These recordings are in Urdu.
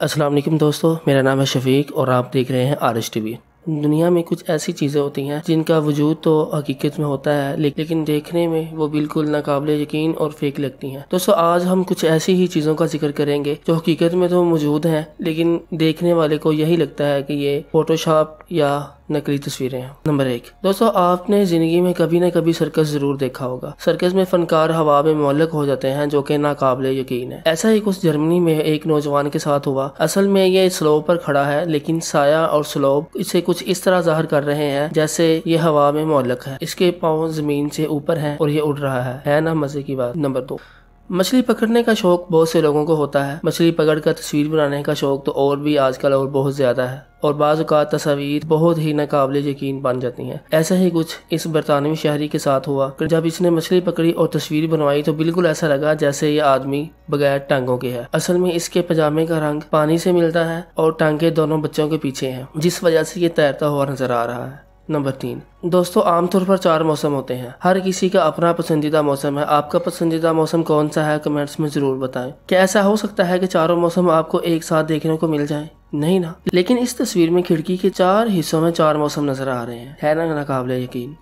السلام علیکم دوستو، میرا نام ہے شفیق اور آپ دیکھ رہے ہیں آرش ٹی وی۔ دنیا میں کچھ ایسی چیزیں ہوتی ہیں جن کا وجود تو حقیقت میں ہوتا ہے لیکن دیکھنے میں وہ بالکل ناقابل یقین اور فیک لگتی ہیں۔ دوستو آج ہم کچھ ایسی ہی چیزوں کا ذکر کریں گے جو حقیقت میں تو موجود ہیں لیکن دیکھنے والے کو یہی لگتا ہے کہ یہ فوٹو شاپ یا نقلی تصویریں ہیں۔ نمبر 1، دوستو آپ نے زندگی میں کبھی نہ کبھی سرکس ضرور دیکھا ہوگا۔ سرکس میں فنکار ہوا میں معلق ہو جاتے ہیں جو کہ ناقابل یقین ہے۔ ایسا ہی کچھ جرمنی میں ایک نوجوان کے ساتھ ہوا۔ اصل میں یہ سلوپ پر کھڑا ہے لیکن سایہ اور سلوپ اسے کچھ اس طرح ظاہر کر رہے ہیں جیسے یہ ہوا میں معلق ہے، اس کے پاؤں زمین سے اوپر ہیں اور یہ اڑ رہا ہے نا مزے کی بات۔ نمبر 2، مچھلی پکڑنے کا شوق بہت سے لوگوں کو ہوتا ہے۔ مچھلی پکڑ کر تصویر بنانے کا شوق تو اور بھی آج کل اور بہت زیادہ ہے اور بعض اوقات تصاویر بہت ہی ناقابل یقین بن جاتی ہیں۔ ایسا ہی کچھ اس برطانوی شہری کے ساتھ ہوا کہ جب اس نے مچھلی پکڑی اور تصویر بنوائی تو بالکل ایسا لگا جیسے یہ آدمی بغیر ٹانگوں کے ہے۔ اصل میں اس کے پاجامے کا رنگ پانی سے ملتا ہے اور ٹانگیں دونوں بچوں کے پیچھے ہیں جس وجہ سے یہ تیرتا ہوا نظر آ رہا ہے۔ نمبر 3، دوستو عام طور پر 4 موسم ہوتے ہیں۔ ہر کسی کا اپنا پسندیدہ موسم ہے۔ آپ کا پسندیدہ موسم کون سا ہے کمنٹس میں ضرور بتائیں۔ کیا ایسا ہو سکتا ہے کہ چاروں موسم آپ کو ایک ساتھ دیکھنے کو مل جائیں؟ نہیں نا، لیکن اس تصویر میں کھڑکی کے 4 حصوں میں 4 موسم نظر آ رہے ہیں، ہے نا ناقابل یقین۔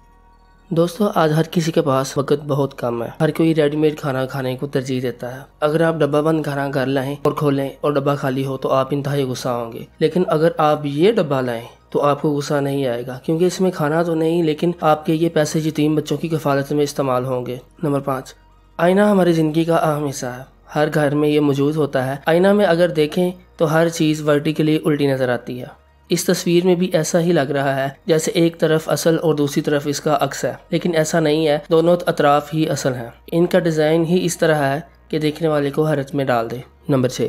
دوستو آج ہر کسی کے پاس وقت بہت کم ہے۔ ہر کوئی ریڈی میڈ کھانا کھانے کو ترجیح دیتا ہے۔ اگر آپ ڈبہ بند کھانا گھر لائیں اور کھولیں اور ڈبہ خالی ہو تو آپ انتہائی غصہ ہوں گے، لیکن اگر آپ یہ ڈبہ لائیں تو آپ کو غصہ نہیں آئے گا کیونکہ اس میں کھانا تو نہیں لیکن آپ کے یہ پیسے یتیم بچوں کی کفالت میں استعمال ہوں گے۔ نمبر 5، آئینہ ہماری زندگی کا اہم حصہ ہے۔ ہر گھر میں یہ موجود ہوتا ہے۔ آئینہ میں اگر دیکھیں تو ہر چیز ورٹیکلی الٹی نظر آتی ہے۔ اس تصویر میں بھی ایسا ہی لگ رہا ہے جیسے ایک طرف اصل اور دوسری طرف اس کا عکس ہے، لیکن ایسا نہیں ہے، دونوں اطراف ہی اصل ہیں۔ ان کا ڈیزائن ہی اس طرح ہے کہ دیکھنے والے کو حیرت میں ڈال دے۔ نمبر 6،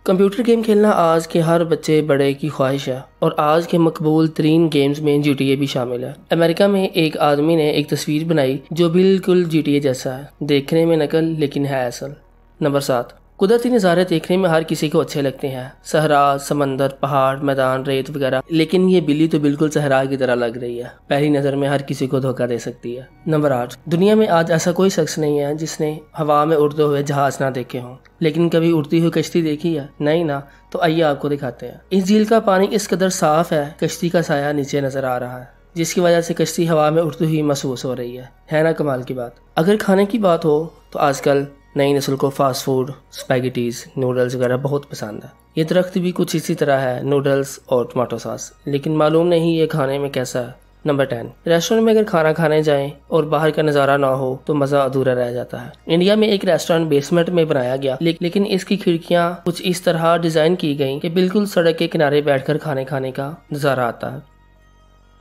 کمپیوٹر گیم کھیلنا آج کے ہر بچے بڑے کی خواہش ہے اور آج کے مقبول ترین گیمز میں GTA بھی شامل ہے۔ امریکہ میں ایک آدمی نے ایک تصویر بنائی جو بالکل GTA جیسا ہے، دیکھنے میں نقل لیکن ہے اصل۔ نمبر 7، قدرتی نظارے دیکھنے میں ہر کسی کو اچھے لگتے ہیں، صحرا، سمندر، پہاڑ، میدان، ریت وغیرہ، لیکن یہ بلی تو بالکل صحرا کی طرح لگ رہی ہے، پہلی نظر میں ہر کسی کو دھوکہ دے سکتی ہے۔ نمبر 8، دنیا میں آج ایسا کوئی شخص نہیں ہے جس نے ہوا میں اڑتے ہوئے جہاز نہ دیکھے ہوں، لیکن کبھی اڑتی ہوئی کشتی دیکھی ہے؟ نہیں نا، تو آئیے آپ کو دکھاتے ہیں۔ اس جھیل کا پانی اس قدر صاف ہے کشتی کا سایہ نیچے نظر آ رہا ہے جس کی وجہ سے کشتی ہوا میں اڑتی ہوئی محسوس ہو رہی ہے نا کمال کی بات۔ اگر کھانے کی بات ہو تو آج کل نئی نسل کو فاسٹ فوڈ، اسپیگیٹیز، نوڈلز وغیرہ بہت پسند ہے۔ یہ درخت بھی کچھ اسی طرح ہے، نوڈلز اور ٹماٹو ساس، لیکن معلوم نہیں یہ کھانے میں کیسا ہے۔ نمبر 10، ریسٹورنٹ میں اگر کھانا کھانے جائیں اور باہر کا نظارہ نہ ہو تو مزہ ادھورا رہ جاتا ہے۔ انڈیا میں ایک ریسٹورنٹ بیسمنٹ میں بنایا گیا لیکن اس کی کھڑکیاں کچھ اس طرح ڈیزائن کی گئیں کہ بالکل سڑک کے کنارے بیٹھ کر کھانے کا نظارہ آتا ہے۔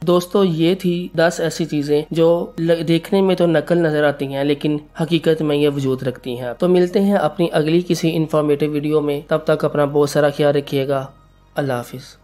دوستو یہ تھی 10 ایسی چیزیں جو دیکھنے میں تو نقل نظر آتی ہیں لیکن حقیقت میں یہ وجود رکھتی ہیں۔ تو ملتے ہیں اپنی اگلی کسی انفارمیٹیو ویڈیو میں، تب تک اپنا بہت سارا خیال رکھیے گا۔ اللہ حافظ۔